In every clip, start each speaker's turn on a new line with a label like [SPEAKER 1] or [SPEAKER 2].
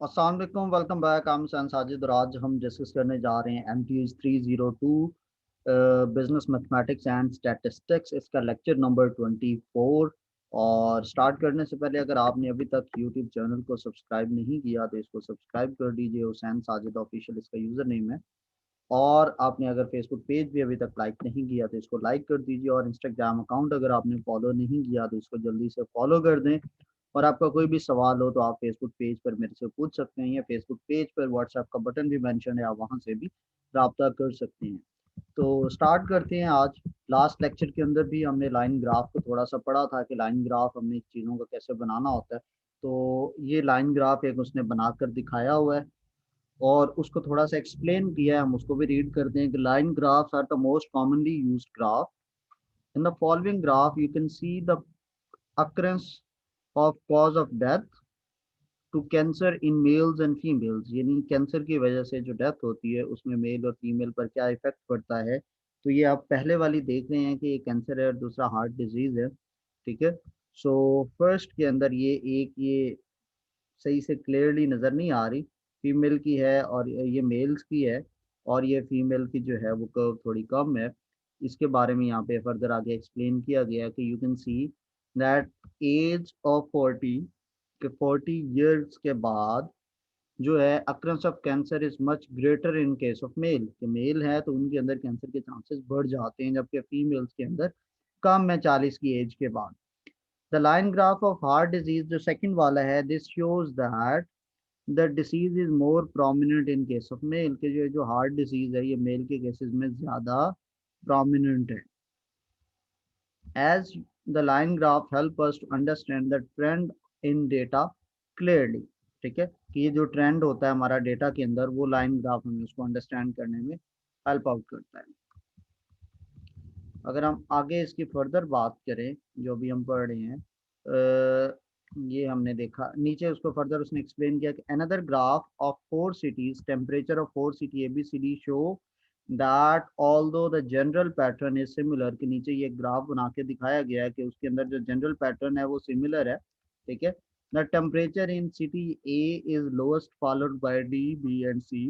[SPEAKER 1] अस्सलाम वालेकुम, welcome back. I am Sain Sajid और आज हम डिस्कस करने जा रहे हैं MTH 302 business mathematics and statistics, इसका लेक्चर नंबर 24। और स्टार्ट करने से पहले अगर आपने अभी तक यूट्यूब चैनल को सब्सक्राइब नहीं किया तो इसको सब्सक्राइब कर दीजिए। हुसैन साजिद ऑफिशियल इसका यूज़र नेम है। और आपने अगर फेसबुक पेज भी अभी तक लाइक नहीं किया तो इसको लाइक कर दीजिए। और इंस्टाग्राम अकाउंट अगर आपने फॉलो नहीं किया तो इसको जल्दी से फॉलो कर दें। और आपका कोई भी सवाल हो तो आप फेसबुक पेज पर मेरे से पूछ सकते हैं, या फेसबुक पेज पर व्हाट्सएप का बटन भी मेंशन है, आप वहां से भी रब्ता कर सकते हैं। तो स्टार्ट करते हैं। आज लास्ट लेक्चर के अंदर भी हमने लाइन ग्राफ को थोड़ा सा पढ़ा था कि लाइन ग्राफ हमने चीज़ों का कैसे बनाना होता है। तो ये लाइन ग्राफ एक उसने बनाकर दिखाया हुआ है और उसको थोड़ा सा एक्सप्लेन किया है, हम उसको भी रीड करते हैं कि line graphs are the most commonly used graph. In the following graph you can see the occurrence of cause of death to cancer in males and females, यानी कैंसर की वजह से जो डेथ होती है उसमें मेल और फीमेल पर क्या इफेक्ट पड़ता है। तो ये आप पहले वाली देख रहे हैं कि ये कैंसर है और दूसरा हार्ट डिजीज है। ठीक है। सो फर्स्ट के अंदर ये सही से क्लियरली नज़र नहीं आ रही, फीमेल की है और ये मेल्स की है। और ये फीमेल की जो है वो कर्व थोड़ी कम है। इसके बारे में यहाँ पे फर्दर आगे एक्सप्लेन किया गया है कि you can see that age of 40 के 40 ईयर्स के बाद जो है occurrence of cancer is much greater in case of male, कि मेल है तो उनके अंदर कैंसर के चांसेस बढ़ जाते हैं, जबकि फीमेल्स के अंदर कम है 40 की एज के बाद। The line graph of heart disease जो सेकंड वाला है, this shows that the disease is more prominent in case of mail, के जो हार्ट डिसीज है ये मेल के केसेस में ज्यादा प्रोमिनेंट है। As the line graph help us to understand the trend in data clearly. ठीक है, कि ये जो ट्रेंड होता है हमारा डेटा के अंदर वो लाइन ग्राफ हमें उसको अंडरस्टैंड करने में हेल्प आउट करता है। अगर हम आगे इसकी फर्दर बात करें, जो भी हम पढ़ रहे हैं, ये हमने देखा नीचे उसको फर्दर उसने एक्सप्लेन किया कि another graph of 4 cities, temperature of 4 city ABCD show that although the general pattern is similar, के नीचे ये ग्राफ बना के दिखाया गया है कि उसके अंदर जो जनरल पैटर्न है वो सिमिलर है। ठीक है। The temperature in city A is lowest followed by D, B and C।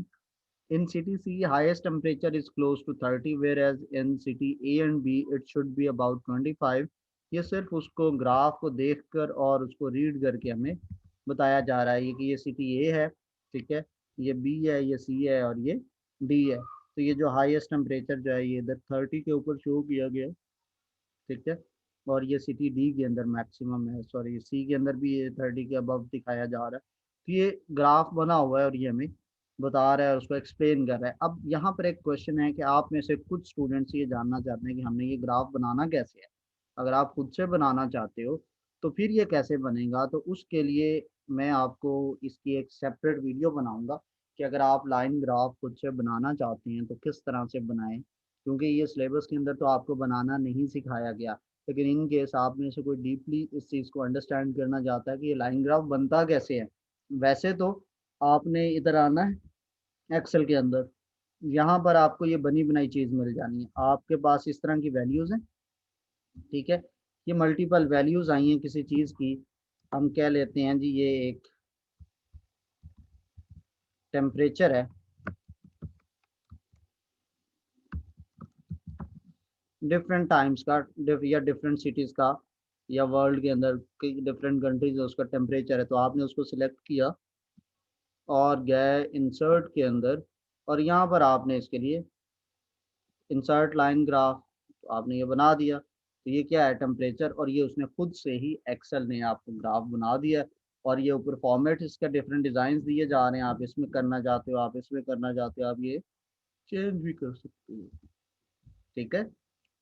[SPEAKER 1] In city C, highest temperature is close to 30, whereas in city A and B, it should be about 25। ये सिर्फ उसको graph को देखकर और उसको read करके हमें बताया जा रहा है कि ये सिटी A है, ठीक है, ये B है, ये C है और ये D है। तो ये जो हाईएस्ट टेम्परेचर जो है ये इधर 30 के ऊपर शो किया गया है। ठीक है। और ये सिटी डी के अंदर मैक्सिमम है, सॉरी सी के अंदर भी ये 30 के अबव दिखाया जा रहा है। तो ये ग्राफ बना हुआ है और ये हमें बता रहा है, उसको एक्सप्लेन कर रहा है। अब यहाँ पर एक क्वेश्चन है कि आप में से कुछ स्टूडेंट्स ये जानना चाहते हैं कि हमने ये ग्राफ बनाना कैसे है। अगर आप खुद से बनाना चाहते हो तो फिर ये कैसे बनेगा, तो उसके लिए मैं आपको इसकी एक सेपरेट वीडियो बनाऊंगा कि अगर आप लाइन ग्राफ खुद से बनाना चाहते हैं तो किस तरह से बनाएं, क्योंकि ये सिलेबस के अंदर तो आपको बनाना नहीं सिखाया गया। लेकिन इन केस आप में से कोई डीपली इस चीज़ को अंडरस्टैंड करना चाहता है कि ये लाइन ग्राफ बनता कैसे है, वैसे तो आपने इधर आना है एक्सेल के अंदर। यहाँ पर आपको ये बनी बनाई चीज़ मिल जानी है, आपके पास इस तरह की वैल्यूज़ हैं। ठीक है। ये मल्टीपल वैल्यूज़ आई हैं किसी चीज़ की। हम कह लेते हैं जी ये एक टेम्परेचर है डिफरेंट टाइम्स का, या डिफरेंट सिटीज़ का, या वर्ल्ड के अंदर डिफरेंट कंट्रीज है उसका टेम्परेचर है। तो आपने उसको सिलेक्ट किया और गए इंसर्ट के अंदर, और यहाँ पर आपने इसके लिए इंसर्ट लाइन ग्राफ, तो आपने ये बना दिया। तो ये क्या है, टेम्परेचर, और ये उसने खुद से ही एक्सेल ने आपको ग्राफ बना दिया। और ये ऊपर फॉर्मेट इसका डिफरेंट डिज़ाइन दिए जा रहे हैं, आप इसमें करना चाहते हो, आप इसमें करना चाहते हो, आप ये चेंज भी कर सकते हो। ठीक है।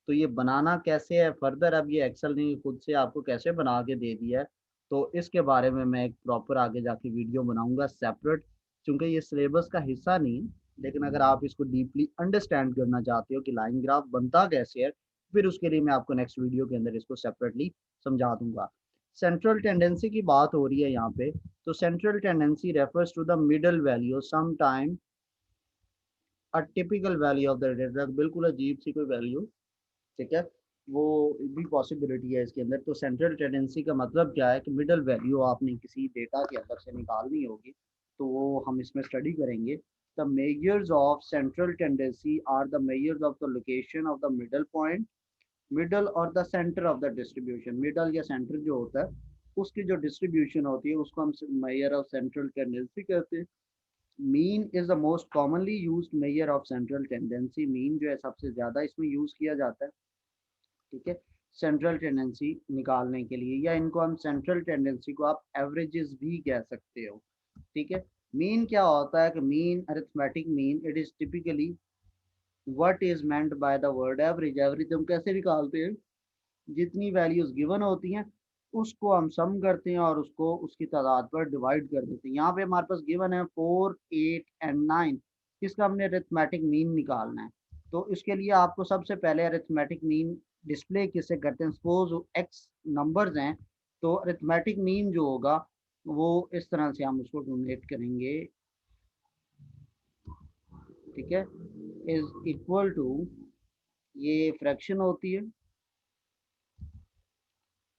[SPEAKER 1] तो ये बनाना कैसे है फर्दर, अब ये एक्सेल ने खुद से आपको कैसे बना के दे दिया है, तो इसके बारे में मैं एक प्रॉपर आगे जाके वीडियो बनाऊंगा सेपरेट, क्योंकि ये सिलेबस का हिस्सा नहीं है। लेकिन अगर आप इसको डीपली अंडरस्टैंड करना चाहते हो कि लाइन ग्राफ बनता कैसे है, फिर उसके लिए मैं आपको नेक्स्ट वीडियो के अंदर इसको सेपरेटली समझा दूंगा। सेंट्रल टेंडेंसी की बात हो रही है यहाँ पे। तो central tendency refers to the middle value some time a typical value of the data, बिल्कुल अजीब सी कोई वैल्यू। ठीक है। वो भी पॉसिबिलिटी है इसके अंदर। तो सेंट्रल टेंडेंसी का मतलब क्या है कि मिडल वैल्यू आपने किसी डेटा के अंदर से निकालनी होगी। तो वो हम इसमें स्टडी करेंगे। The measures of central tendency are the measures of the location of the middle point, middle और the centre of the distribution. Middle या सेंटर जो होता है उसकी जो डिस्ट्रीब्यूशन होती है उसको हम मेजर ऑफ सेंट्रल टेंडेंसी कहते हैं। Mean is the most commonly used measure of central tendency. Mean जो है सबसे ज़्यादा इसमें यूज़ किया जाता है, ठीक है, सेंट्रल टेंडेंसी निकालने के लिए, या इनको हम सेंट्रल टेंडेंसी को आप एवरेजेस भी कह सकते हो, ठीक है। मीन क्या होता है कि mean, arithmetic mean, it is typically what is meant by the word average. Average हम कैसे निकालते हैं, जितनी वैल्यूज गिवन होती हैं उसको हम सम करते हैं और उसको उसकी तादाद पर डिवाइड कर देते हैं। यहाँ पे हमारे पास गिवन है 4, 8 एंड 9, इसका हमने अरिथमेटिक मीन निकालना है। तो इसके लिए आपको सबसे पहले अरिथमेटिक मीन डिस्प्ले किससे करते हैं, सपोज एक्स नंबर्स हैं, तो अरिथमेटिक मीन जो होगा वो इस तरह से हम उसको डोनेट करेंगे, ठीक है, इज इक्वल टू, ये फ्रैक्शन होती है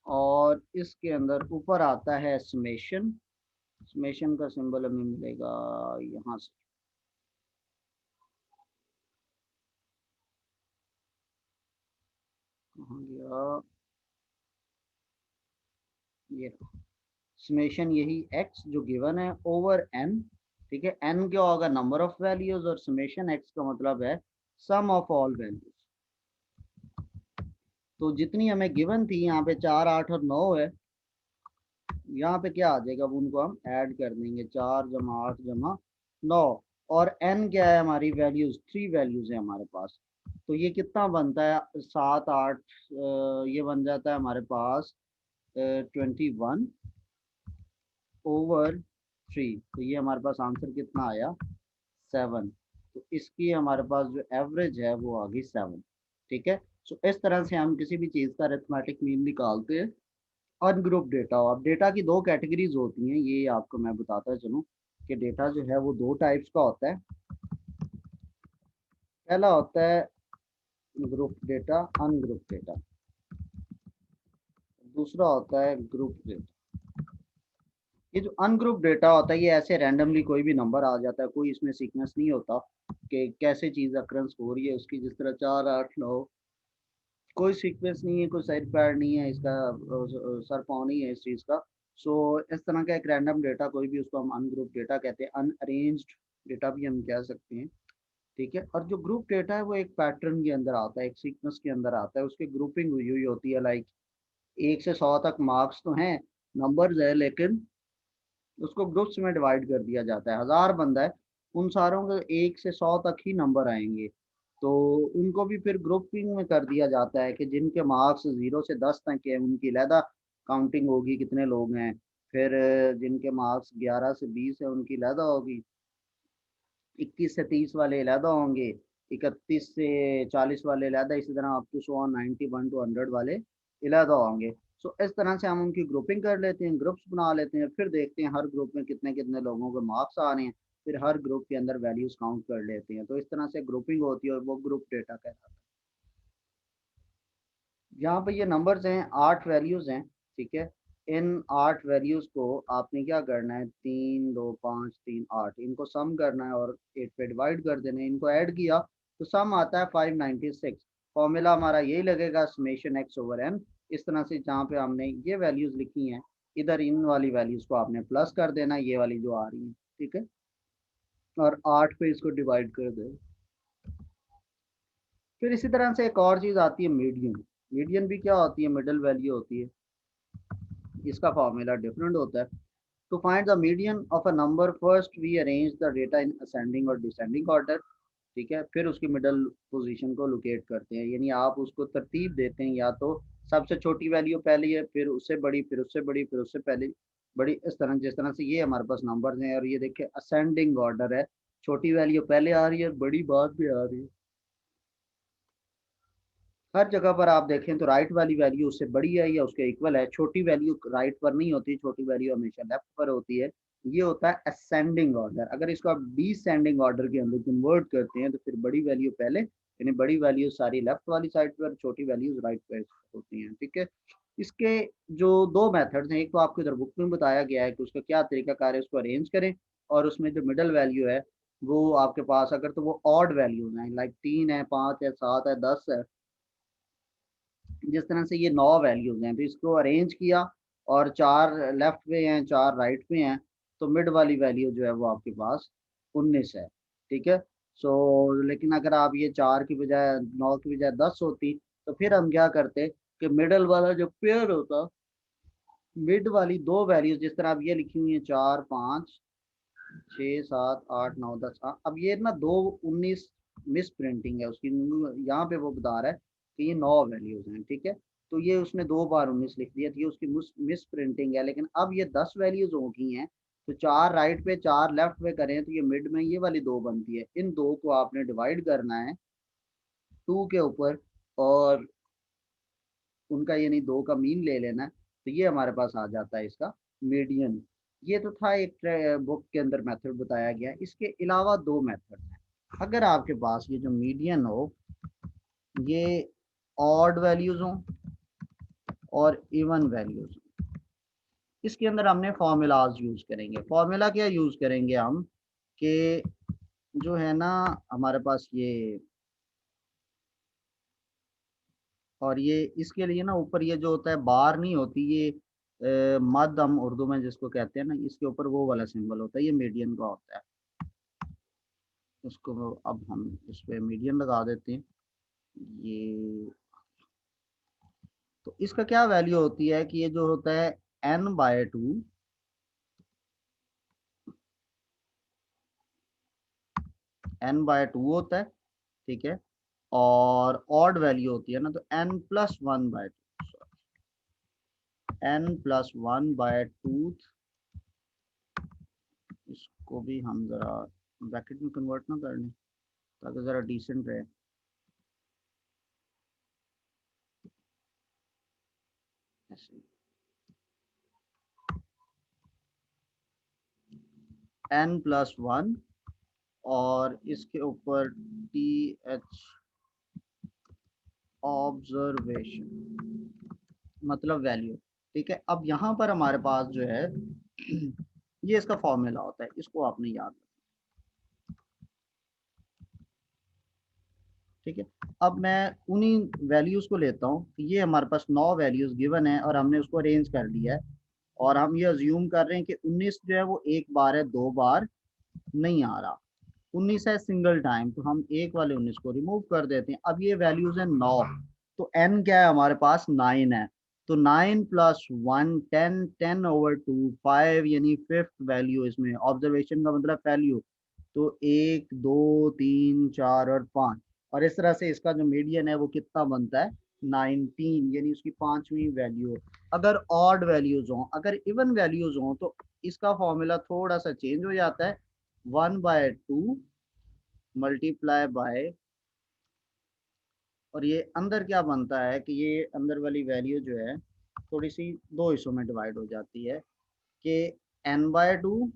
[SPEAKER 1] और इसके अंदर ऊपर आता है समेशन। समेशन का सिंबल हमें मिलेगा यहाँ से, कहाँ गया ये, समेशन यही एक्स जो गिवन है ओवर एन, ठीक है। एन क्या होगा, नंबर ऑफ वैल्यूज, और समेशन एक्स का मतलब है सम ऑफ ऑल वैल्यूज। तो जितनी हमें गिवन थी यहाँ पे 4, 8 और 9 है, यहाँ पे क्या आ जाएगा, अब उनको हम ऐड कर देंगे, 4 जमा 8 जमा 9, और n क्या है हमारी वैल्यूज, 3 वैल्यूज है हमारे पास। तो ये कितना बनता है, 7, 8, ये बन जाता है हमारे पास 21 ओवर 3। तो ये हमारे पास आंसर कितना आया, 7। तो इसकी हमारे पास जो एवरेज है वो आ गई 7, ठीक है। सो इस तरह से हम किसी भी चीज़ का अरिथमेटिक मीन निकालते हैं। अनग्रुप डेटा, अब डेटा की दो कैटेगरीज होती हैं, ये आपको मैं बताता चलूँ कि डेटा जो है वो दो टाइप्स का होता है। पहला होता है ग्रुप डेटा, अनग्रुप डेटा। दूसरा होता है ग्रुप डेटा। ये जो अनग्रुप डेटा होता है ये ऐसे रैंडमली कोई भी नंबर आ जाता है, कोई इसमें सीक्वेंस नहीं होता कि कैसे चीज़ अक्रंस हो रही है उसकी, जिस तरह 4, 8, 9, कोई सीक्वेंस नहीं है, कोई साइड पैड नहीं है इसका, सर पाँव नहीं है इस चीज़ का। सो इस तरह का एक रैंडम डेटा कोई भी, उसको हम अनग्रुप डेटा कहते हैं, अनअरेंज्ड डेटा भी हम कह सकते हैं, ठीक है। और जो ग्रुप डेटा है वो एक पैटर्न के अंदर आता है, एक सीक्वेंस के अंदर आता है, उसकी ग्रुपिंग हुई हुई होती है। लाइक 1 से 100 तक मार्क्स तो हैं, नंबर्स है, लेकिन उसको ग्रुप्स में डिवाइड कर दिया जाता है। 1000 बंदा है, उन सारों के 1 से 100 तक ही नंबर आएंगे, तो उनको भी फिर ग्रुपिंग में कर दिया जाता है कि जिनके मार्क्स 0 से 10 तक है उनकी अलहदा काउंटिंग होगी कितने लोग हैं, फिर जिनके मार्क्स 11 से 20 है उनकी अलहदा होगी, 21 से 30 वाले अलहदा होंगे, 31 से 40 वाले अलहदा, इसी तरह अप टू 91 टू 100 वाले अलहदा होंगे। सो इस तरह से हम उनकी ग्रुपिंग कर लेते हैं, ग्रुप्स बना लेते हैं, फिर देखते हैं हर ग्रुप में कितने कितने लोगों के मार्क्स आ रहे हैं, फिर हर ग्रुप के अंदर वैल्यूज काउंट कर लेते हैं। तो इस तरह से ग्रुपिंग होती है और वो ग्रुप डेटा कहलाता है। यहाँ पे ये नंबर्स हैं, 8 वैल्यूज हैं, ठीक है। इन 8 वैल्यूज को आपने क्या करना है, 3, 2, 5, 3, 8, इनको सम करना है और 8 पे डिवाइड कर देना है। इनको ऐड किया तो सम आता है 596। फॉर्मूला हमारा यही लगेगा, समेशन एक्स ओवर एन। इस तरह से जहाँ पे हमने ये वैल्यूज लिखी हैं, इधर इन वाली वैल्यूज को आपने प्लस कर देना, ये वाली जो आ रही है, ठीक है, और 8 पे इसको डिवाइड कर दे। फिर इसी तरह से एक और चीज़ आती है, मीडियन। मीडियन भी क्या होती है, मिडल वैल्यू होती है, इसका फॉर्मूला डिफरेंट होता है। To find the median of a number, first we arrange the data in ascending और डिसेंडिंग ऑर्डर, ठीक है। फिर उसकी मिडल पोजीशन को लोकेट करते हैं, यानी आप उसको तरतीब देते हैं, या तो सबसे छोटी वैल्यू पहले है, फिर उससे बड़ी, फिर उससे बड़ी, फिर उससे पहले बड़ी, इस तरह, जिस तरह से ये हमारे पास नंबर्स हैं। और ये देखिए असेंडिंग ऑर्डर है, छोटी वैल्यू पहले आ रही है, बड़ी बाद में आ रही है। हर जगह पर आप देखें तो राइट वाली वैल्यू उससे बड़ी है या उसके इक्वल है, छोटी वैल्यू राइट पर नहीं होती, छोटी वैल्यू हमेशा लेफ्ट पर होती है। ये होता है असेंडिंग ऑर्डर। अगर इसको आप डिसेंडिंग ऑर्डर के अंदर कन्वर्ट करते हैं तो फिर बड़ी वैल्यू पहले, यानी बड़ी वैल्यू सारी लेफ्ट वाली साइड पर, छोटी वैल्यूज राइट पर होती हैं, ठीक है। इसके जो दो मेथड्स हैं, एक तो आपको इधर बुक में बताया गया है कि उसका क्या तरीका कार है, उसको अरेंज करें, और उसमें जो मिडल वैल्यू है वो आपके पास अगर तो वो ऑड वैल्यूज हैं, लाइक 3 है, 5 है, 7 है, 10 है, जिस तरह से ये 9 वैल्यूज हैं, तो इसको अरेंज किया और 4 लेफ्ट पे हैं, 4 राइट पे हैं, तो मिड वाली वैल्यू जो है वो आपके पास 19 है। ठीक है। सो लेकिन अगर आप ये 4 की बजाय 9 की बजाय 10 होती तो फिर हम क्या करते कि मिडल वाला जो पेयर होता, मिड वाली दो वैल्यूज जिस तरह अब ये लिखी हुई है 4 5 6 7 8 9 10, अब ये ना 2 19 मिस प्रिंटिंग है उसकी, यहाँ पे वो बता रहा है कि ये 9 वैल्यूज हैं। ठीक है। तो ये उसने 2 बार 19 लिख दिया, तो ये उसकी मिस प्रिंटिंग है, लेकिन अब ये 10 वैल्यूज हो गई हैं, तो 4 राइट पे 4 लेफ्ट पे करें तो ये मिड में ये वाली 2 बनती है, इन दो को आपने डिवाइड करना है 2 के ऊपर, और उनका यानी 2 का मीन ले लेना है, तो ये हमारे पास आ जाता है इसका मीडियन। ये तो था एक बुक के अंदर मेथड बताया गया। इसके अलावा दो मेथड हैं। अगर आपके पास ये जो मीडियन हो ये ऑड वैल्यूज हो और इवन वैल्यूज हो, इसके अंदर हमने फॉर्मूलाज यूज करेंगे। फॉर्मूला क्या यूज करेंगे हम कि जो है ना हमारे पास ये, और ये इसके लिए ना ऊपर ये जो होता है बार नहीं होती, ये मद हम उर्दू में जिसको कहते हैं ना, इसके ऊपर वो वाला सिंबल होता है, ये मीडियन का होता है। उसको अब हम इस पे मीडियन लगा देते हैं। ये तो इसका क्या वैल्यू होती है कि ये जो होता है n/2, n/2 होता है। ठीक है। और ऑड वैल्यू होती है ना तो n+1/2, n+1/2। इसको भी हम जरा ब्रैकेट में कन्वर्ट ना कर लें ताकि जरा डिसेंट रहे। ऐसे n+1 और इसके ऊपर th ऑब्जर्वेशन मतलब वैल्यू। ठीक है। अब यहाँ पर हमारे पास जो है ये इसका फॉर्मूला होता है, इसको आपने याद रखना। ठीक है। अब मैं उन्हीं वैल्यूज को लेता हूँ, ये हमारे पास 9 वैल्यूज गिवन है और हमने उसको अरेंज कर लिया है, और हम ये अज्यूम कर रहे हैं कि 19 जो है वो एक बार है, 2 बार नहीं आ रहा। 19 है सिंगल टाइम, तो हम एक वाले 19 को रिमूव कर देते हैं। अब ये वैल्यूज है 9, तो n क्या है हमारे पास 9 है, तो 9+1 10, 10/2 5, यानी फिफ्थ वैल्यू इसमें, ऑब्जर्वेशन का मतलब वैल्यू। तो 1 2 3 4 और 5, और इस तरह से इसका जो मीडियन है वो कितना बनता है 19, यानी उसकी पांचवी वैल्यू। अगर ऑड वैल्यूज हों, अगर इवन वैल्यूज हों तो इसका फॉर्मूला थोड़ा सा चेंज हो जाता है, 1/2 मल्टीप्लाई बाय, और ये अंदर क्या बनता है कि ये अंदर वाली वैल्यू जो है थोड़ी सी दो हिस्सों में डिवाइड हो जाती है कि n/2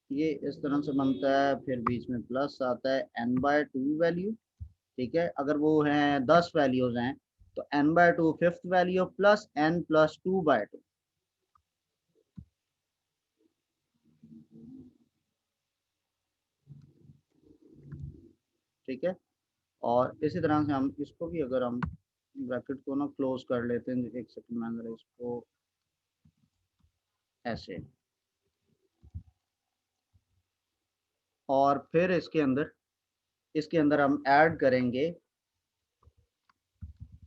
[SPEAKER 1] ये इस तरह से बनता है, फिर बीच में प्लस आता है n/2 वैल्यू। ठीक है। अगर वो हैं 10 वैल्यूज हैं तो n/2 fifth value plus n+2/2। ठीक है। और इसी तरह से हम इसको भी, अगर हम ब्रैकेट को ना क्लोज कर लेते हैं, एक सेकंड में अंदर इसको ऐसे, और फिर इसके अंदर हम ऐड करेंगे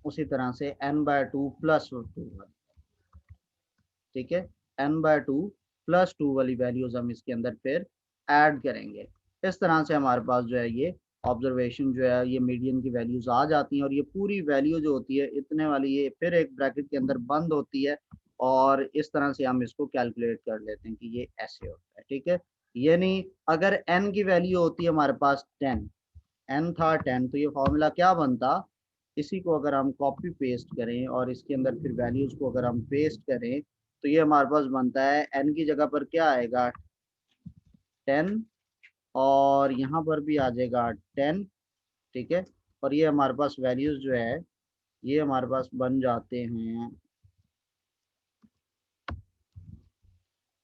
[SPEAKER 1] उसी तरह से n/2+2। ठीक है। n/2+2 वाली वैल्यूज हम इसके अंदर फिर ऐड करेंगे। इस तरह से हमारे पास जो है ये ऑब्जर्वेशन जो है ये मीडियन की वैल्यूज आ जाती हैं, और ये पूरी वैल्यू जो होती है इतने वाली ये फिर एक ब्रैकेट के अंदर बंद होती है, और इस तरह से हम इसको कैलकुलेट कर लेते हैं कि ये ऐसे होता है। ठीक है। यानी अगर n की वैल्यू होती है हमारे पास 10, n था 10, तो ये फॉर्मूला क्या बनता, इसी को अगर हम कॉपी पेस्ट करें और इसके अंदर फिर वैल्यूज को अगर हम पेस्ट करें तो ये हमारे पास बनता है n की जगह पर क्या आएगा 10, और यहाँ पर भी आ जाएगा 10। ठीक है। और ये हमारे पास वैल्यूज जो है ये हमारे पास बन जाते हैं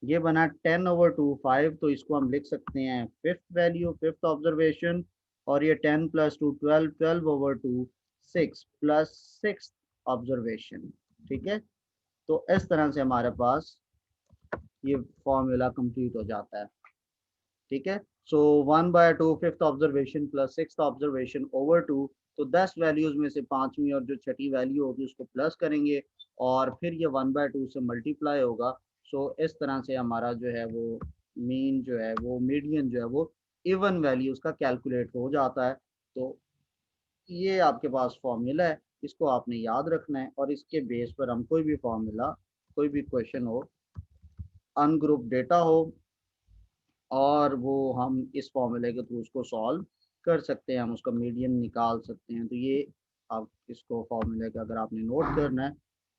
[SPEAKER 1] ये बना 10/2 5, तो इसको हम लिख सकते हैं फिफ्थ वैल्यू, फिफ्थ ऑब्जर्वेशन। और ये 10 + 2 12, 12/2 6 प्लस सिक्स ऑब्जर्वेशन। ठीक है, तो इस तरह से हमारे पास ये फॉर्मूला कंप्लीट हो जाता है। ठीक है, सो 1/2 fifth observation plus six observation over 2। तो 10 वैल्यूज में से पांचवी और जो छठी वैल्यू होगी उसको प्लस करेंगे और फिर ये 1/2 से मल्टीप्लाई होगा। सो इस तरह से हमारा जो है वो मीन जो है वो मीडियन जो है वो इवन वैल्यूज का कैलकुलेट हो जाता है। तो ये आपके पास फॉर्मूला है, इसको आपने याद रखना है और इसके बेस पर हम कोई भी फॉर्मूला, कोई भी क्वेश्चन हो, अनग्रुप डेटा हो, और वो हम इस फॉर्मूले के थ्रू उसको सॉल्व कर सकते हैं, हम उसका मीडियन निकाल सकते हैं। तो ये आप इसको फॉर्मूले का अगर आपने नोट करना है,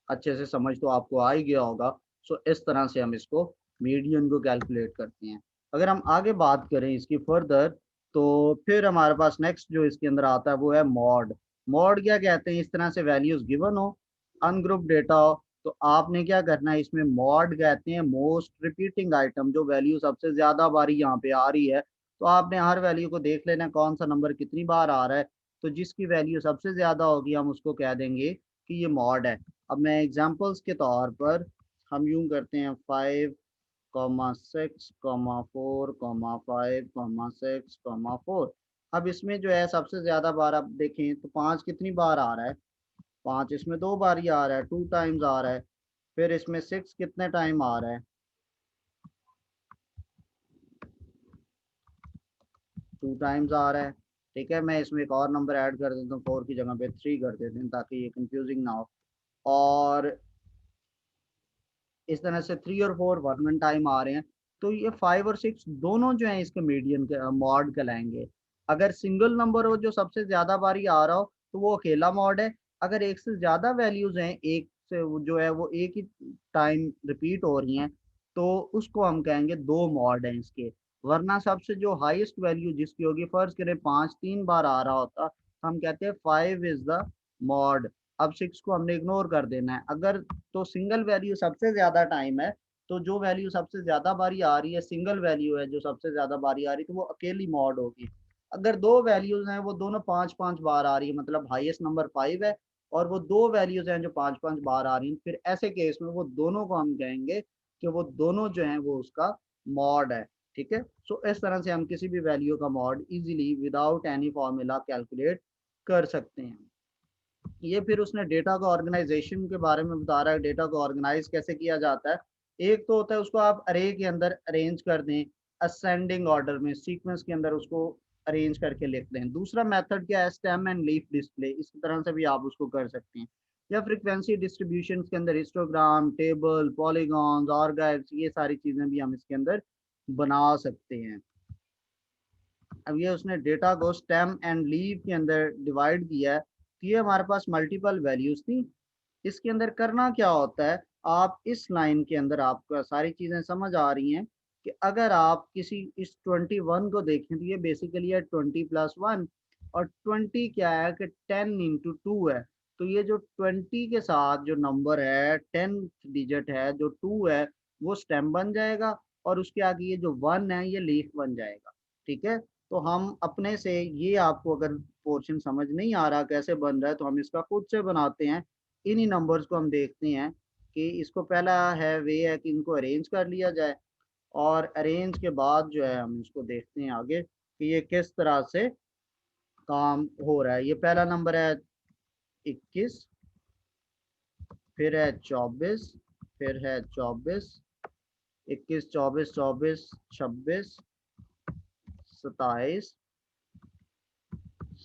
[SPEAKER 1] अच्छे से समझ तो आपको आ ही गया होगा। सो इस तरह से हम इसको मीडियन को कैलकुलेट करते हैं। अगर हम आगे बात करें इसकी फर्दर, तो फिर हमारे पास नेक्स्ट जो इसके अंदर आता है वो है मॉड। मॉड क्या कहते हैं, इस तरह से वैल्यूज गिवन हो, अनग्रुप डेटा हो, तो आपने क्या करना है, इसमें मॉड कहते हैं मोस्ट रिपीटिंग आइटम, जो वैल्यू सबसे ज्यादा बारी यहाँ पे आ रही है। तो आपने हर वैल्यू को देख लेना कौन सा नंबर कितनी बार आ रहा है, तो जिसकी वैल्यू सबसे ज्यादा होगी हम उसको कह देंगे कि ये मॉड है। अब मैं एग्जांपल्स के तौर पर हम यूं करते हैं 5,6,4,5,6,4। अब इसमें जो है सबसे ज्यादा बार आप देखें तो पाँच कितनी बार आ रहा है, पाँच इसमें दो बार ही आ रहा है, 2 टाइम्स आ रहा है। फिर इसमें सिक्स कितने टाइम आ रहा है, 2 टाइम्स आ रहा है। ठीक है, मैं इसमें एक और नंबर ऐड कर देता हूँ, 4 की जगह पे 3 कर देते हैं ताकि ये कंफ्यूजिंग ना हो। और इस तरह से 3 और 4 वन वन टाइम आ रहे हैं। तो ये 5 और 6 दोनों जो है इसके मीडियन के मॉड कहलाएंगे। अगर सिंगल नंबर हो जो सबसे ज्यादा बारी आ रहा हो तो वो अकेला मॉड है। अगर एक से ज्यादा वैल्यूज हैं, एक से जो है वो एक ही टाइम रिपीट हो रही हैं, तो उसको हम कहेंगे दो मॉड हैं इसके। वरना सबसे जो हाईएस्ट वैल्यू जिसकी होगी, फर्ज करें पाँच 3 बार आ रहा होता, हम कहते हैं 5 इज द मॉड। अब 6 को हमने इग्नोर कर देना है। अगर तो सिंगल वैल्यू सबसे ज्यादा टाइम है, तो जो वैल्यू सबसे ज्यादा बारी आ रही है, सिंगल वैल्यू है जो सबसे ज्यादा बारी आ रही है, तो वो अकेली मॉड होगी। अगर दो वैल्यूज हैं वो दोनों 5 5 बार आ रही है, मतलब हाईएस्ट नंबर 5 है, और वो दो वैल्यूज हैं जो 5 5 बार आ रही हैं, फिर ऐसे केस में वो दोनों को हम कहेंगे कि वो दोनों जो हैं वो उसका मॉड है। ठीक है, सो इस तरह से हम किसी भी वैल्यू का mod easily without any formula calculate कर सकते हैं। ये फिर उसने डेटा को ऑर्गेनाइजेशन के बारे में बता रहा है, डेटा को ऑर्गेनाइज कैसे किया जाता है। एक तो होता है उसको आप अरे के अंदर अरेंज कर दें, असेंडिंग ऑर्डर में सीक्वेंस के अंदर उसको अरेंज करके लिख दें। दूसरा मेथड क्या है, स्टेम एंड लीफ डिस्प्ले, इस तरह से भी आप उसको कर सकते हैं। या फ्रीक्वेंसी डिस्ट्रीब्यूशन के अंदर हिस्टोग्राम, टेबल, पॉलीगॉन्स, ऑर्गैन्स, ये सारी चीजें भी हम इसके अंदर बना सकते हैं। अब ये उसने डेटा को स्टेम एंड लीव के अंदर डिवाइड किया है। तो ये हमारे पास मल्टीपल वैल्यूज थी। इसके अंदर करना क्या होता है, आप इस लाइन के अंदर आपको सारी चीजें समझ आ रही हैं कि अगर आप किसी इस 21 को देखें तो ये बेसिकली है 20 + 1, और 20 क्या है कि 10 × 2 है। तो ये जो 20 के साथ जो नंबर है 10 डिजिट है, जो 2 है वो स्टेम बन जाएगा, और उसके आगे ये जो 1 है ये लीफ बन जाएगा। ठीक है, तो हम अपने से, ये आपको अगर पोर्शन समझ नहीं आ रहा कैसे बन रहा है, तो हम इसका खुद से बनाते हैं। इन्हीं नंबर्स को हम देखते हैं कि इसको पहला है वे है कि इनको अरेंज कर लिया जाए, और अरेंज के बाद जो है हम इसको देखते हैं आगे कि ये किस तरह से काम हो रहा है। ये पहला नंबर है 21, फिर है 24, फिर है 24, 21, 24, 24, 26, 27,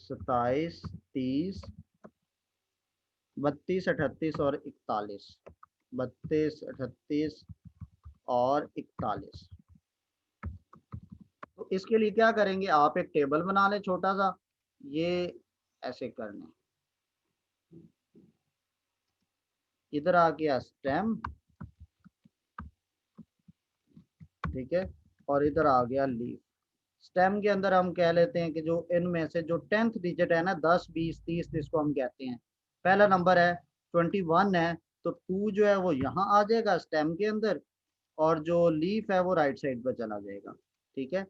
[SPEAKER 1] 27, 30, 32, 38 और 41, 32, 38 और 41। तो इसके लिए क्या करेंगे, आप एक टेबल बना लें छोटा सा, ये ऐसे करना है, इधर आ गया स्टेम, ठीक है, और इधर आ गया लीफ। स्टेम के अंदर हम कह लेते हैं कि जो इनमें से जो 10th डिजिट है ना, 10, 20, 30, इसको हम कहते हैं। पहला नंबर है 21 है, तो 2 जो है वो यहाँ आ जाएगा स्टेम के अंदर, और जो लीफ है वो राइट साइड पर चला जाएगा। ठीक है,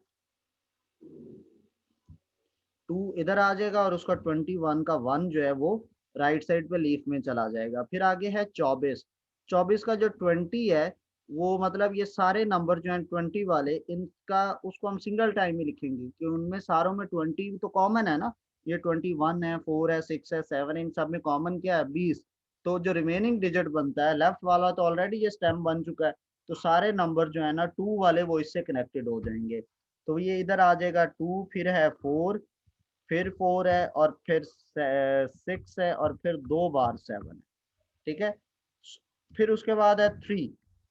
[SPEAKER 1] 2 इधर आ जाएगा और उसका 21 का 1 जो है वो राइट साइड पे लीफ में चला जाएगा। फिर आगे है 24। 24 का जो 20 है वो मतलब ये सारे नंबर जो हैं 20 वाले, इनका उसको हम सिंगल टाइम में लिखेंगे कि उनमें सारों में 20 तो कॉमन है ना। ये 21 है, 4 है, 6 है, 7 है, इन सब में कॉमन क्या है 20। तो जो रिमेनिंग डिजिट बनता है लेफ्ट वाला तो ऑलरेडी ये स्टेम बन चुका है, तो सारे नंबर जो है ना 2 वाले वो इससे कनेक्टेड हो जाएंगे। तो ये इधर आ जाएगा 2, फिर है 4, फिर 4 है, और फिर 6 है, और फिर 2 बार 7 है। ठीक है, फिर उसके बाद है 3।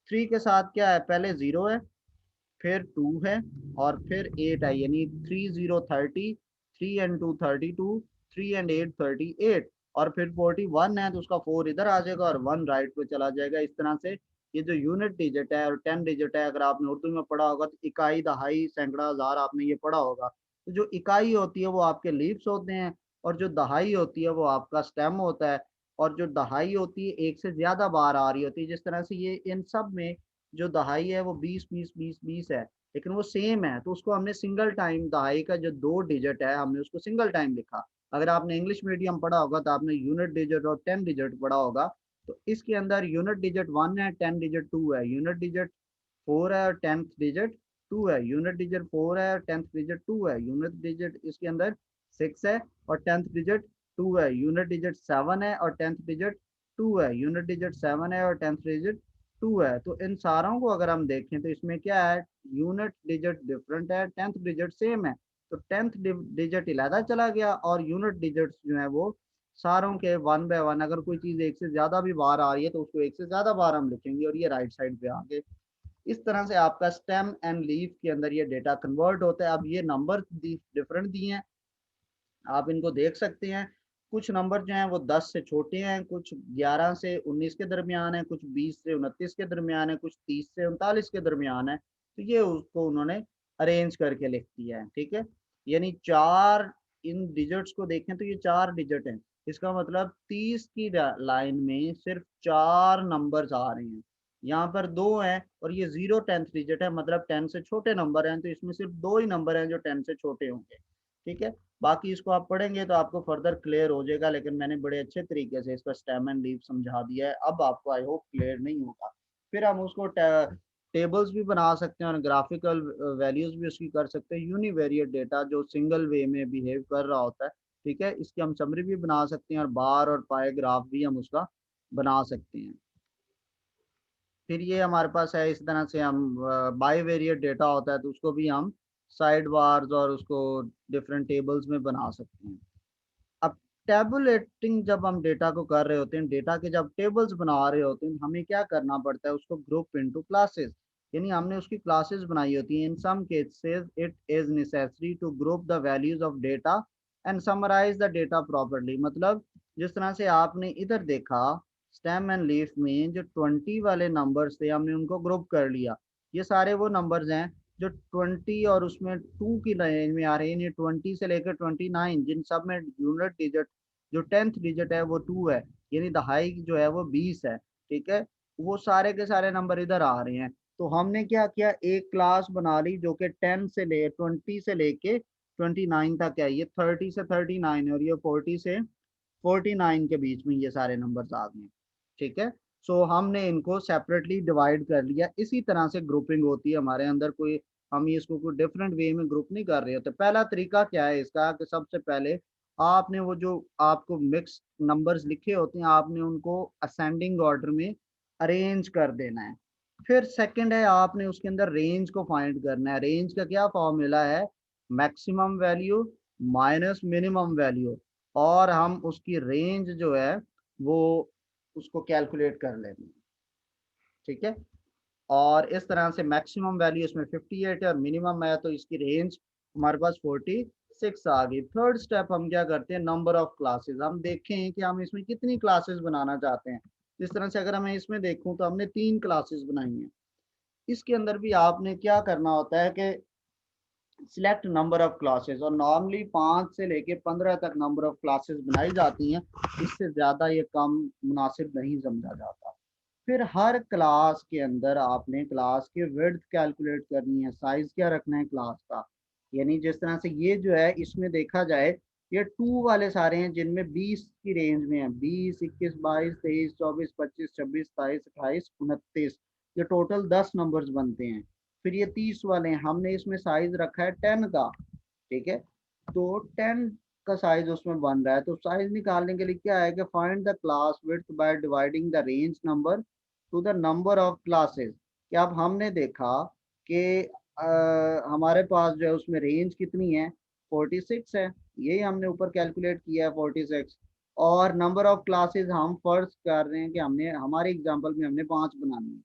[SPEAKER 1] 3 के साथ क्या है, पहले 0 है, फिर 2 है, और फिर 8 है, यानी 3030, 3 and 2 32, 3 and 8 38, और फिर 41 है तो उसका 4 इधर आ जाएगा और 1 राइट पे चला जाएगा। इस तरह से ये जो यूनिट डिजिट है और 10 डिजिट है, अगर आपने उर्दू में पढ़ा होगा तो इकाई, दहाई, सैकड़ा, हजार आपने ये पढ़ा होगा। तो जो इकाई होती है वो आपके लीव्स होते हैं, और जो दहाई होती है वो आपका स्टेम होता है, और जो दहाई होती है एक से ज्यादा बार आ रही होती है। जिस तरह से ये इन सब में जो दहाई है वो 20 20 20 20 है, लेकिन वो सेम है, तो उसको हमने सिंगल टाइम, दहाई का जो 2 डिजिट है हमने उसको सिंगल टाइम लिखा। अगर आपने इंग्लिश मीडियम पढ़ा होगा तो आपने यूनिट डिजिट और 10 डिजिट पढ़ा होगा। तो इसके अंदर यूनिट डिजिट 1 है, 10 डिजिट 2 है, यूनिट डिजिट 4 है और 10th डिजिट 2 है, यूनिट डिजिट 4 है और 10th डिजिट 2 है, यूनिट डिजिट इसके अंदर 6 है और 10th डिजिट 2 है, यूनिट डिजिट 7 है और 10th डिजिट 2 है, यूनिट डिजिट 7 है और 10th डिजिट 2 है। तो इन सारों को अगर हम देखें तो इसमें क्या है, यूनिट डिजिट डिफरेंट है, 10th डिजिट सेम है। तो 10th डिजिट इलादा चला गया, और यूनिट डिजिट जो है वो सारों के 1 बाय 1, अगर कोई चीज एक से ज्यादा भी बार आ रही है तो उसको एक से ज्यादा बार हम लिखेंगे, और ये राइट साइड पे आ गए। इस तरह से आपका स्टेम एंड लीफ के अंदर ये डेटा कन्वर्ट होता है। अब ये नंबर डिफरेंट दिए हैं, आप इनको देख सकते हैं। कुछ नंबर जो हैं वो 10 से छोटे हैं, कुछ 11 से 19 के दरमियान है, कुछ 20 से 29 के दरमियान है, कुछ 30 से 39 के दरमियान है। तो ये उसको उन्होंने अरेंज करके लिख दिया है। ठीक है, यानी 4, इन डिजिट्स को देखें तो ये 4 डिजिट हैं। इसका मतलब 30 की लाइन में सिर्फ 4 नंबर्स आ रहे हैं, यहाँ पर 2 हैं, और ये 0 10th डिजिट है, मतलब 10 से छोटे नंबर हैं, तो इसमें सिर्फ 2 ही नंबर हैं जो 10 से छोटे होंगे। ठीक है, बाकी इसको आप पढ़ेंगे तो आपको फर्दर क्लियर हो जाएगा, लेकिन मैंने बड़े अच्छे तरीके से इसका स्टेम एंड लीफ समझा दिया है। अब आपको आई होप क्लियर नहीं होगा। फिर हम उसको टेबल्स भी बना सकते हैं और ग्राफिकल वैल्यूज भी उसकी कर सकते हैं, यूनिवेरिएट डेटा जो सिंगल वे में बिहेव कर रहा होता है। ठीक है, इसकी हम समरी भी बना सकते हैं, और बार और पाए ग्राफ भी हम उसका बना सकते हैं। फिर ये हमारे पास है, इस तरह से हम बाईवेरिएट डेटा होता है तो उसको भी हम साइड बार्स और उसको डिफरेंट टेबल्स में बना सकते हैं। अब टेबुलेटिंग जब हम डेटा को कर रहे होते हैं, डेटा के जब टेबल्स बना रहे होते हैं, हमें क्या करना पड़ता है, उसको ग्रुप इनटू क्लासेस, यानी हमने उसकी क्लासेस बनाई होती हैं। In some cases it is necessary to group the values of data and summarise the data properly. मतलब जिस तरह से आपने इधर देखा स्टेम एंड लीफ में जो 20 वाले नंबर्स थे हमने उनको ग्रुप कर लिया। ये सारे वो नंबर्स हैं जो 20 और उसमें 2 की रेंज में आ रहे हैं, 20 से लेकर 29, जिन सब में यूनिट डिजिट जो 10th डिजिट है वो 2 है, यानी दहाई जो है वो 20 है। ठीक है, वो सारे के सारे नंबर इधर आ रहे हैं। तो हमने क्या किया, एक क्लास बना ली जो कि 20 से लेके 29 तक है, ये 30 से 39 है, और ये 40 से 49 के बीच में ये सारे नंबर्स आ गए। ठीक है, सो हमने इनको सेपरेटली डिवाइड कर लिया। इसी तरह से ग्रुपिंग होती है हमारे अंदर, कोई हम इसको कोई डिफरेंट वे में ग्रुप नहीं कर रहे होते। पहला तरीका क्या है इसका, कि सबसे पहले आपने वो जो आपको मिक्स नंबर्स लिखे होते हैं आपने उनको असेंडिंग ऑर्डर में अरेंज कर देना है। फिर सेकंड है, आपने उसके अंदर रेंज को फाइंड करना है। रेंज का क्या फॉर्मूला है, maximum value minus minimum value, और हम उसकी रेंज जो है वो उसको कैलकुलेट कर लेंगे। ठीक है, और इस तरह से मैक्सिमम वैल्यू इसमें 58 है और मिनिमम है, तो इसकी रेंज हमारे पास 46 आ गई। थर्ड स्टेप हम क्या करते हैं, नंबर ऑफ क्लासेस, हम देखें कि हम इसमें कितनी क्लासेस बनाना चाहते हैं। इस तरह से अगर मैं इसमें देखूं तो हमने 3 क्लासेस बनाई हैं। इसके अंदर भी आपने क्या करना होता है कि सिलेक्ट नंबर ऑफ क्लासेस, और नॉर्मली 5 से लेके 15 तक नंबर ऑफ क्लासेस बनाई जाती हैं, इससे ज़्यादा ये कम मुनासिब नहीं समझा जाता। फिर हर क्लास के अंदर आपने क्लास के विड्थ कैलकुलेट करनी है, साइज क्या रखना है क्लास का। यानी जिस तरह से ये जो है इसमें देखा जाए, ये 2 वाले सारे हैं जिनमें 20 की रेंज में है, 20, 21, 22, 23, 24, 25, 26, 27, 28, 29, ये टोटल 10 नंबर्स बनते हैं। फिर ये 30 वाले हैं, हमने इसमें साइज रखा है 10 का, ठीक है। तो 10 का साइज उसमें बन रहा है, तो साइज निकालने के लिए क्या है कि find the class width by dividing the range number two the number of classes. कि अब हमने देखा कि हमारे पास जो है उसमें रेंज कितनी है, 46 है, यही हमने ऊपर कैलकुलेट किया है 46। और नंबर ऑफ क्लासेस हम फर्ज कर रहे हैं कि हमने हमारे एग्जांपल में हमने 5 बनानी है,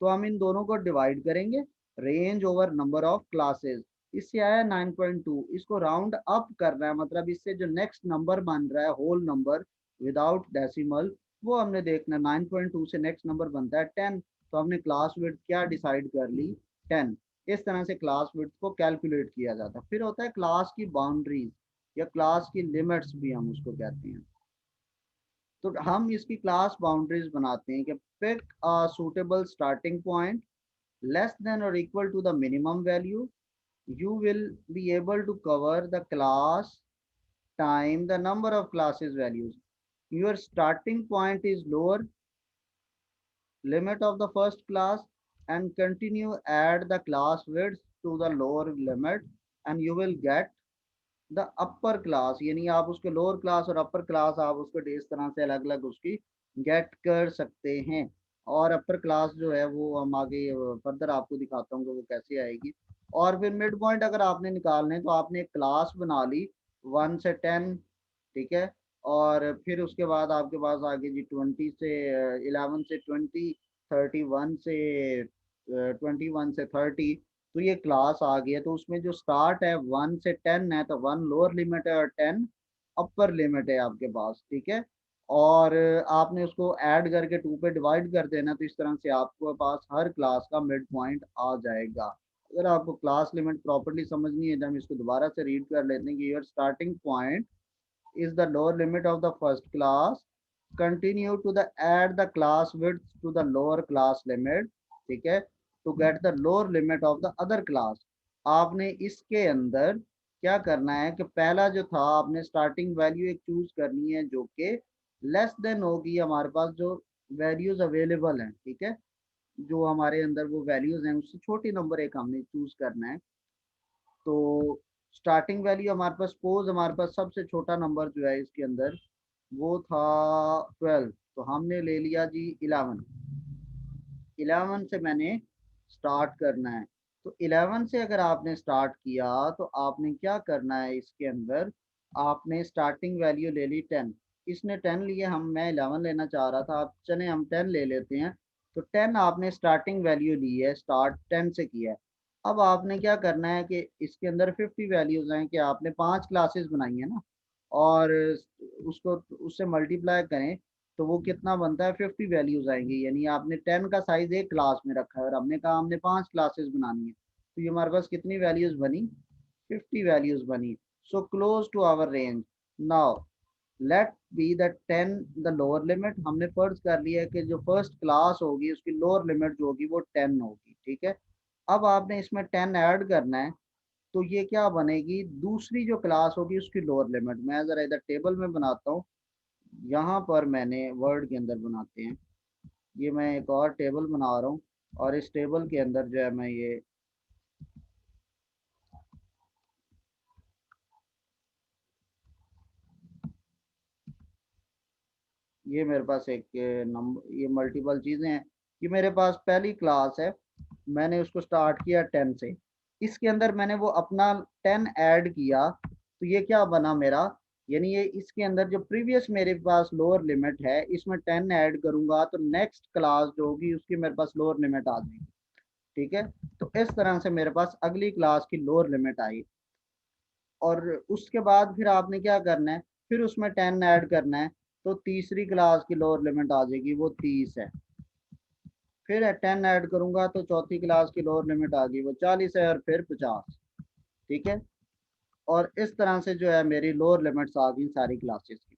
[SPEAKER 1] तो हम इन दोनों को डिवाइड करेंगे, range over number of classes. इससे आया 9.2, इसको राउंड अप करना है, मतलब इससे जो नेक्स्ट नंबर बन रहा है होल नंबर विदाउट डेसिमल, वो हमने देखना। 9.2 से नेक्स्ट नंबर बनता है 10, तो हमने क्लास विड्थ क्या डिसाइड कर ली, 10। इस तरह से क्लास विड्थ को कैलकुलेट किया जाता है। फिर होता है क्लास की बाउंड्रीज या क्लास की लिमिट्स भी हम उसको कहते हैं। तो हम इसकी क्लास बाउंड्रीज बनाते हैं कि pick a suitable starting point less than or equal to the minimum value, you will be able to cover the class time the number of classes values. Your starting point is lower limit of the first class and continue add the class width to the lower limit and you will get the upper class. यानी आप उसके lower class और upper class आप उसको इस तरह से अलग अलग उसकी गेट कर सकते हैं। और अपर क्लास जो है वो हम आगे फर्दर आपको दिखाता हूँ कि वो कैसे आएगी। और फिर मिड पॉइंट अगर आपने निकालने हैं तो आपने एक क्लास बना ली 1 से 10, ठीक है। और फिर उसके बाद आपके पास आगे जी 11 से 20, 21 से 30, तो ये क्लास आ गई है। तो उसमें जो स्टार्ट है 1 से 10 है, तो 1 लोअर लिमिट है और 10 अपर लिमिट है आपके पास, ठीक है। और आपने उसको ऐड करके 2 पे डिवाइड कर देना, तो इस तरह से आपको पास हर क्लास का मिड पॉइंट आ जाएगा। अगर आपको क्लास लिमिट प्रॉपर्ली समझनी है तो हम इसको दोबारा से रीड कर लेते हैं कि your starting point is the lower limit of the first class, continue to the add the class width to the lower class limit, ठीक है, to get the lower limit of the other class। आपने इसके अंदर क्या करना है कि पहला जो था आपने स्टार्टिंग वैल्यू एक चूज करनी है जो कि लेस देन होगी हमारे पास जो वैल्यूज अवेलेबल हैं, ठीक है। जो हमारे अंदर वो वैल्यूज हैं उससे छोटी नंबर एक हमने चूज करना है। तो स्टार्टिंग वैल्यू हमारे पास, सपोज हमारे पास सबसे छोटा नंबर जो है इसके अंदर वो था 12, तो हमने ले लिया जी 11। 11 से मैंने स्टार्ट करना है। तो 11 से अगर आपने स्टार्ट किया तो आपने क्या करना है, इसके अंदर आपने स्टार्टिंग वैल्यू ले ली 10। इसने 10 लिए, मैं 11 लेना चाह रहा था, आप चले हम 10 ले लेते हैं। तो 10 आपने स्टार्टिंग वैल्यू ली है, स्टार्ट 10 से किया है। अब आपने क्या करना है कि इसके अंदर 50 वैल्यूज हैं कि आपने 5 क्लासेस बनाई है ना, और उसको उससे मल्टीप्लाई करें तो वो कितना बनता है, 50 वैल्यूज आएंगी। यानी आपने 10 का साइज एक क्लास में रखा है और हमने कहा हमने 5 क्लासेस बनानी है, तो ये हमारे पास कितनी वैल्यूज बनी, 50 वैल्यूज बनी। So close to our range. Now let be the 10 the lower limit. हमने फर्ज कर लिया है कि जो फर्स्ट क्लास होगी उसकी लोअर लिमिट जो होगी वो 10 होगी, ठीक है। अब आपने इसमें 10 ऐड करना है, तो ये क्या बनेगी, दूसरी जो क्लास होगी उसकी लोअर लिमिट। मैं ज़रा इधर टेबल में बनाता हूँ, यहाँ पर मैंने वर्ड के अंदर बनाते हैं, ये मैं एक और टेबल बना रहा हूँ और इस टेबल के अंदर जो है मैं ये मेरे पास एक नंबर, ये मल्टीपल चीज़ें हैं। ये मेरे पास पहली क्लास है, मैंने उसको स्टार्ट किया 10 से, इसके अंदर मैंने वो अपना 10 ऐड किया, तो ये क्या बना मेरा, यानी ये इसके अंदर जो प्रीवियस मेरे पास लोअर लिमिट है इसमें 10 ऐड करूंगा तो नेक्स्ट क्लास जो होगी उसकी मेरे पास लोअर लिमिट आ जाएगी, ठीक है। तो इस तरह से मेरे पास अगली क्लास की लोअर लिमिट आई। और उसके बाद फिर आपने क्या करना है, फिर उसमें 10 ऐड करना है, तो तीसरी क्लास की लोअर लिमिट आ जाएगी, वो 30 है। फिर 10 ऐड करूंगा तो चौथी क्लास की लोअर लिमिट आ गई, वो 40 है, और फिर 50, ठीक है। और इस तरह से जो है मेरी लोअर लिमिट्स आ गई सारी क्लासेस की।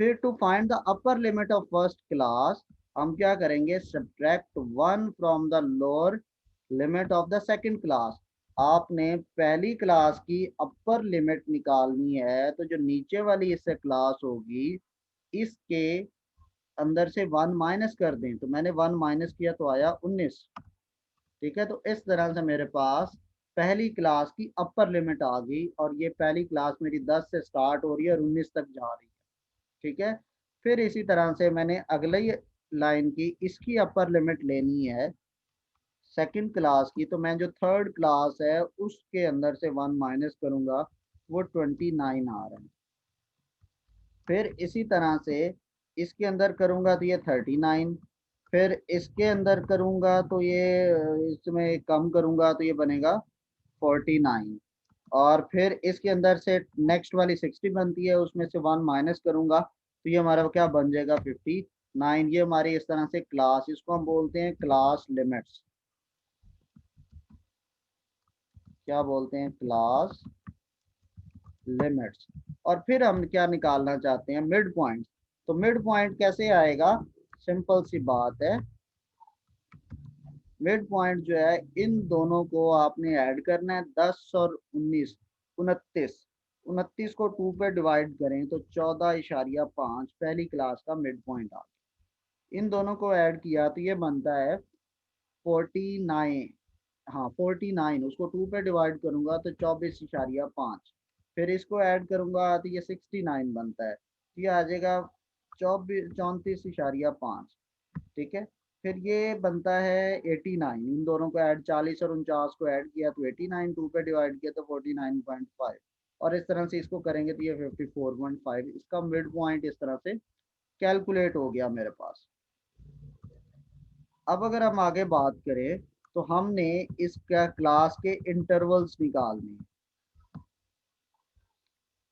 [SPEAKER 1] फिर to find the upper limit of first class, हम क्या करेंगे, subtract 1 from the lower limit of the second class. आपने पहली क्लास की अपर लिमिट निकालनी है, तो जो नीचे वाली इससे क्लास होगी इसके अंदर से 1 माइनस कर दें। तो मैंने 1 माइनस किया तो आया 19। ठीक है, तो इस तरह से मेरे पास पहली क्लास की अपर लिमिट आ गई, और ये पहली क्लास मेरी 10 से स्टार्ट हो रही है और 19 तक जा रही है। ठीक है, फिर इसी तरह से मैंने अगले लाइन की इसकी अपर लिमिट लेनी है सेकंड क्लास की, तो मैं जो थर्ड क्लास है उसके अंदर से 1 माइनस करूंगा, वो 29 आ रहा है। फिर इसी तरह से इसके अंदर करूंगा तो ये 39, फिर इसके अंदर करूंगा तो ये इसमें कम करूंगा तो ये बनेगा 49, और फिर इसके अंदर से नेक्स्ट वाली 60 बनती है, उसमें से 1 माइनस करूंगा तो ये हमारा क्या बन जाएगा 59। ये हमारी इस तरह से क्लास, इसको हम बोलते हैं क्लास लिमिट्स। क्या बोलते हैं, क्लास लिमिट्स। और फिर हम क्या निकालना चाहते हैं, मिड पॉइंट। तो मिड पॉइंट कैसे आएगा, सिंपल सी बात है। मिड पॉइंट जो है, इन दोनों को आपने ऐड करना है, 10 और 19, 29। 29 को 2 पे डिवाइड करें तो 14.5 पहली क्लास का मिड पॉइंट आ गया। इन दोनों को ऐड किया तो ये बनता है 49। हाँ 49, उसको 2 पे डिवाइड करूंगा तो 24.5। फिर इसको ऐड करूंगा तो ये 69 बनता है, तो ये आ जाएगा 34 ठीक है। फिर ये बनता है 89, इन दोनों को ऐड, 40 और 49 को ऐड किया तो 89, 2 पे डिवाइड किया तो 49.5, और इस तरह से इसको करेंगे तो ये 54.5। इसका मिड पॉइंट इस तरह से कैलकुलेट हो गया मेरे पास। अब अगर हम आगे बात करें तो हमने इसका क्लास के इंटरवल्स निकालने,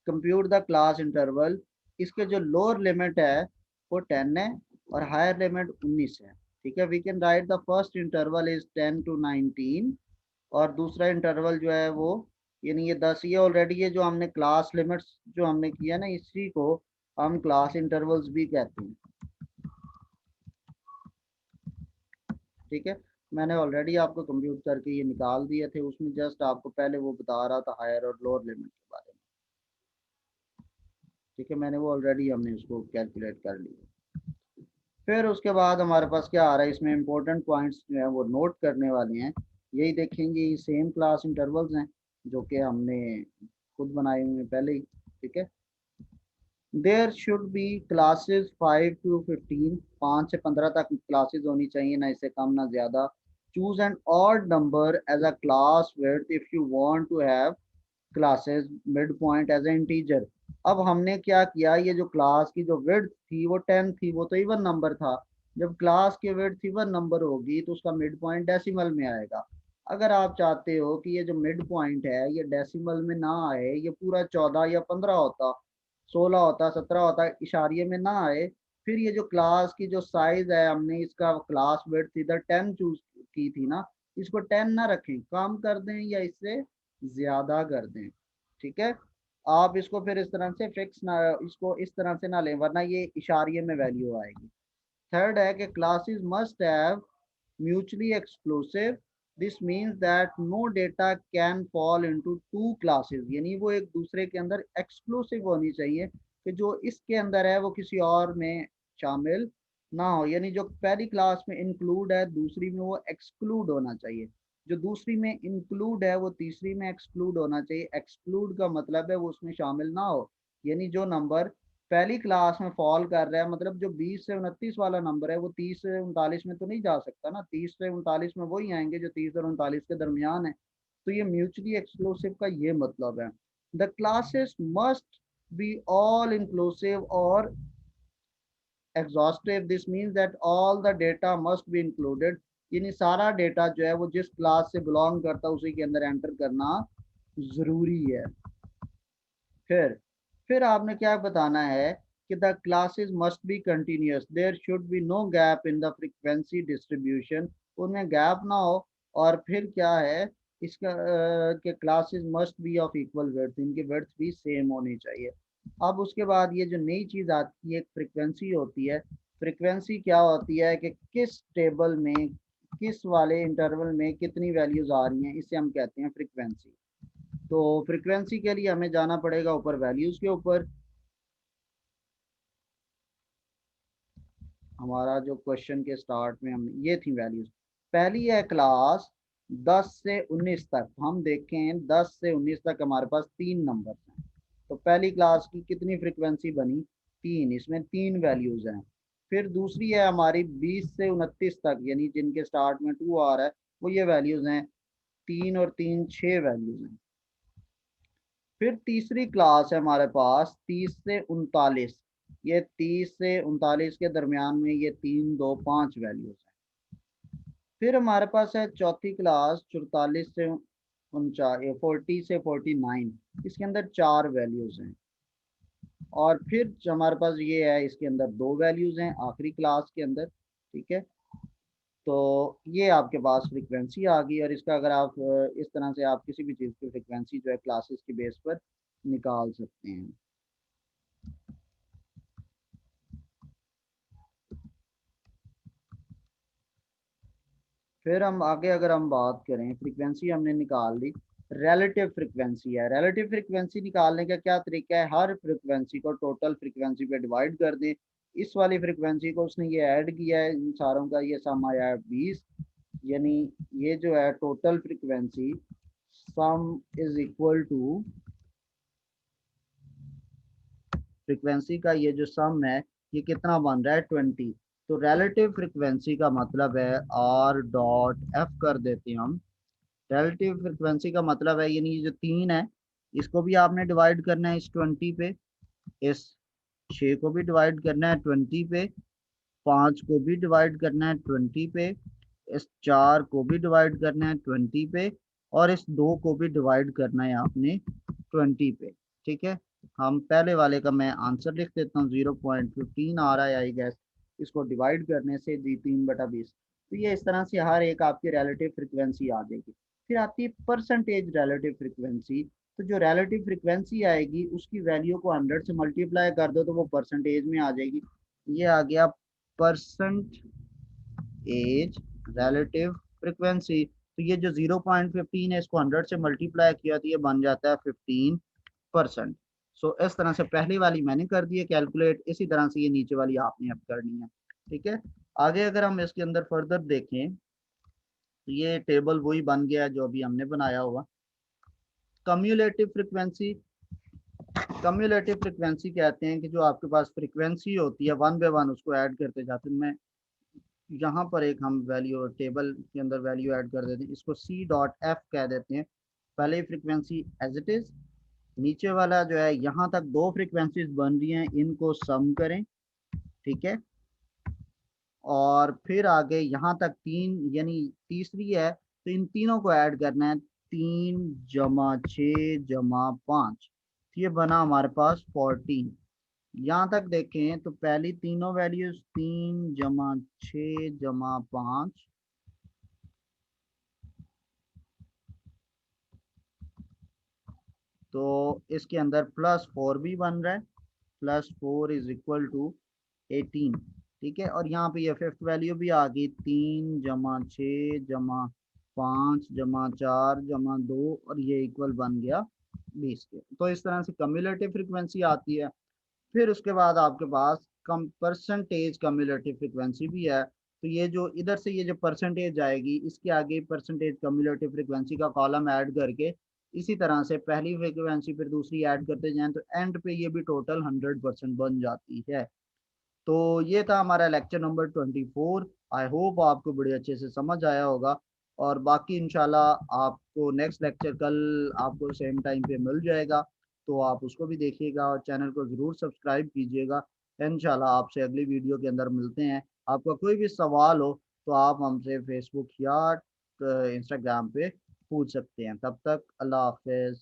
[SPEAKER 1] कंप्यूट द क्लास इंटरवल। इसके जो लोअर लिमिट है वो 10 है और हायर लिमिट 19 है। ठीक है, we can write the first interval is 10 to 19, और दूसरा इंटरवल जो है वो, यानी ये 10, ये ऑलरेडी ये जो हमने क्लास लिमिट्स जो हमने किया ना, इसी को हम क्लास इंटरवल्स भी कहते हैं। ठीक है, मैंने ऑलरेडी आपको कंप्यूट करके ये निकाल दिए थे, उसमें जस्ट आपको पहले वो बता रहा था हायर और लोअर लिमिट के बारे में। ठीक है, मैंने वो ऑलरेडी, हमने उसको कैलकुलेट कर लिया। फिर उसके बाद हमारे पास क्या आ रहा है, इसमें इंपॉर्टेंट पॉइंट्स जो है वो नोट करने वाले हैं। यही देखेंगे, ये सेम क्लास इंटरवल्स हैं जो कि हमने खुद बनाए हुए हैं पहले ही। ठीक है, there should be classes 5 to 15, 5 से 15 तक क्लासेस होनी चाहिए, ना इससे कम ना ज़्यादा। Choose an odd number as a class width if you want to have classes midpoint as a integer. अब हमने क्या किया, ये जो क्लास की जो विड्थ थी वो 10 थी, वो तो इवन नंबर था। जब क्लास की विड्थ इवन नंबर होगी तो उसका मिड पॉइंट डेसिमल में आएगा। अगर आप चाहते हो कि ये जो मिड पॉइंट है ये डेसिमल में ना आए, ये पूरा 14 या 15 होता, 16 होता, 17 होता, इशारिये में ना आए, फिर ये जो क्लास की जो साइज है, हमने इसका क्लास विड्थ इधर 10 चूज की थी ना, इसको 10 ना रखें, कम कर दें या इससे ज्यादा कर दें। ठीक है, आप इसको फिर इस तरह से फिक्स ना, इसको इस तरह से ना लें वरना ये इशारिये में वैल्यू आएगी। थर्ड है कि classes must have mutually exclusive, this means that no data can fall into two classes, यानी वो एक दूसरे के अंदर एक्सक्लूसिव होनी चाहिए, कि जो इसके अंदर है वो किसी और में शामिल ना हो, यानी जो पहली क्लास में इंक्लूड है दूसरी में वो एक्सक्लूड होना चाहिए, जो दूसरी में इंक्लूड है वो तीसरी में एक्सक्लूड होना चाहिए। एक्सक्लूड का मतलब है वो उसमें शामिल ना हो, यानी जो नंबर पहली क्लास में फॉल कर रहा है, मतलब जो 20 से 29 वाला नंबर है वो 30 से 39 में तो नहीं जा सकता ना, 30 से 39 में वही आएंगे जो 30 और 39 के दरमियान है। तो ये म्यूचुअली एक्सक्लूसिव का ये मतलब है। The classes must be all inclusive और exhaustive, this means that all the data must be included, यानी सारा डेटा जो है वो जिस क्लास से बिलोंग करता है उसी के अंदर एंटर करना जरूरी है। फिर आपने क्या बताना है कि the classes must be continuous, there should be no gap in the frequency distribution, उनमें गैप ना हो। और फिर क्या है इसका कि classes must be of equal width, इनकी वर्थ भी सेम होनी चाहिए। अब उसके बाद ये जो नई चीज़ आती है एक फ्रीक्वेंसी होती है, फ्रीक्वेंसी क्या होती है कि किस टेबल में किस वाले इंटरवल में कितनी वैल्यूज आ रही हैं, इसे हम कहते हैं फ्रीक्वेंसी। तो फ्रीक्वेंसी के लिए हमें जाना पड़ेगा ऊपर वैल्यूज के ऊपर। हमारा जो क्वेश्चन के स्टार्ट में हम ये थी वैल्यूज। पहली है क्लास 10 से 19 तक। हम देखें 10 से 19 तक हमारे पास 3 नंबर हैं। तो पहली क्लास की कितनी फ्रीक्वेंसी बनी, 3, इसमें 3 वैल्यूज हैं। फिर दूसरी है हमारी 20 से 29 तक, यानी जिनके स्टार्ट में 2 आ रहा है, वो ये वैल्यूज हैं, 3 और 3 6 वैल्यूज हैं। फिर तीसरी क्लास है हमारे पास 30 से 39। ये 30 से 39 के दरमियान में ये 3 2 5 वैल्यूज हैं। फिर हमारे पास है चौथी क्लास 44 से 49, 40 से 49, इसके अंदर 4 वैल्यूज हैं। और फिर जो हमारे पास ये है, इसके अंदर 2 वैल्यूज हैं आखिरी क्लास के अंदर। ठीक है, तो ये आपके पास फ्रीक्वेंसी आ गई। और इसका अगर आप इस तरह से आप किसी भी चीज़ की फ्रीक्वेंसी जो है क्लासेस की बेस पर निकाल सकते हैं। फिर हम आगे अगर हम बात करें, फ्रीक्वेंसी हमने निकाल ली, रिलेटिव फ्रीक्वेंसी है। रिलेटिव फ्रीक्वेंसी निकालने का क्या तरीका है, हर फ्रीक्वेंसी को टोटल फ्रीक्वेंसी पे डिवाइड कर दें। इस वाली फ्रीक्वेंसी को उसने ये ऐड किया है, इन सारों का ये सम आया है 20, यानी ये जो है total frequency sum is equal to, frequency का ये जो सम है ये कितना बन रहा है 20। तो रिलेटिव फ्रीक्वेंसी का मतलब है आर डॉट एफ कर देते हैं हम। रिलेटिव फ्रीक्वेंसी का मतलब है, यानी ये जो 3 है इसको भी आपने डिवाइड करना है इस 20 पे, इस 6 को भी डिवाइड करना है 20 पे, 5 को भी डिवाइड करना है 20 पे, इस 4 को भी डिवाइड करना है 20 पे, और इस 2 को भी डिवाइड करना है आपने 20 पे। ठीक है, हम पहले वाले का मैं आंसर लिख देता हूँ, 0.15 आ रहा है आई गेस, इसको डिवाइड करने से जी 3/20। तो ये इस तरह से हर एक आपकी रिलेटिव फ्रिक्वेंसी आ जाएगी। फिर आती है परसेंटेज रिलेटिव फ्रिक्वेंसी। तो जो रिलेटिव फ्रिक्वेंसी आएगी उसकी वैल्यू को 100 से मल्टीप्लाई कर दो तो वो परसेंटेज में आ जाएगी। ये आ गया परसेंट एज रिलेटिव फ्रिक्वेंसी। तो ये जो 0.15 है इसको 100 से मल्टीप्लाई किया तो ये बन जाता है 15%। सो इस तरह से पहली वाली मैंने कर दी है कैलकुलेट, इसी तरह से ये नीचे वाली आपने अब करनी है। ठीक है, आगे अगर हम इसके अंदर फर्दर देखें तो ये टेबल वही बन गया जो अभी हमने बनाया हुआ। कम्युलेटिव फ्रिक्वेंसी, कम्युलेटिव फ्रिक्वेंसी कहते हैं कि जो आपके पास फ्रिक्वेंसी होती है वन बाय वन उसको ऐड करते जाते हैं। मैं यहाँ पर एक हम वैल्यू टेबल के अंदर वैल्यू ऐड कर देते हैं, इसको सी डॉट एफ कह देते हैं। पहले फ्रीक्वेंसी एज इट इज, नीचे वाला जो है यहाँ तक 2 फ्रीक्वेंसीज बन रही हैं, इनको सम करें। ठीक है, और फिर आगे यहाँ तक 3 यानी तीसरी है, तो इन तीनों को ऐड करना है, 3 + 6 + 5, ये बना हमारे पास 14। यहाँ तक देखें तो पहली तीनों वैल्यूज 3 + 6 + 5, तो इसके अंदर +4 भी बन रहा है, +4 = 18। ठीक है, और यहाँ पे ये फिफ्थ वैल्यू भी आ गई, 3 + 6 + 5 + 4 + 2, और ये इक्वल बन गया 20 के। तो इस तरह से कम्युलेटिव फ्रिक्वेंसी आती है। फिर उसके बाद आपके पास कम परसेंटेज कम्युलेटिव फ्रिक्वेंसी भी है। तो ये जो इधर से ये जो परसेंटेज आएगी इसके आगे परसेंटेज कम्युलेटिव फ्रिक्वेंसी का कॉलम ऐड करके इसी तरह से पहली फ्रिक्वेंसी फिर दूसरी ऐड करते जाएं तो एंड पे ये भी टोटल 100% बन जाती है। तो ये था हमारा लेक्चर नंबर 24। आई होप आपको बड़े अच्छे से समझ आया होगा। और बाकी इंशाल्लाह आपको नेक्स्ट लेक्चर कल आपको सेम टाइम पे मिल जाएगा, तो आप उसको भी देखिएगा और चैनल को ज़रूर सब्सक्राइब कीजिएगा। इंशाल्लाह आपसे अगली वीडियो के अंदर मिलते हैं। आपका कोई भी सवाल हो तो आप हमसे फेसबुक या इंस्टाग्राम पे पूछ सकते हैं। तब तक अल्लाह हाफिज़।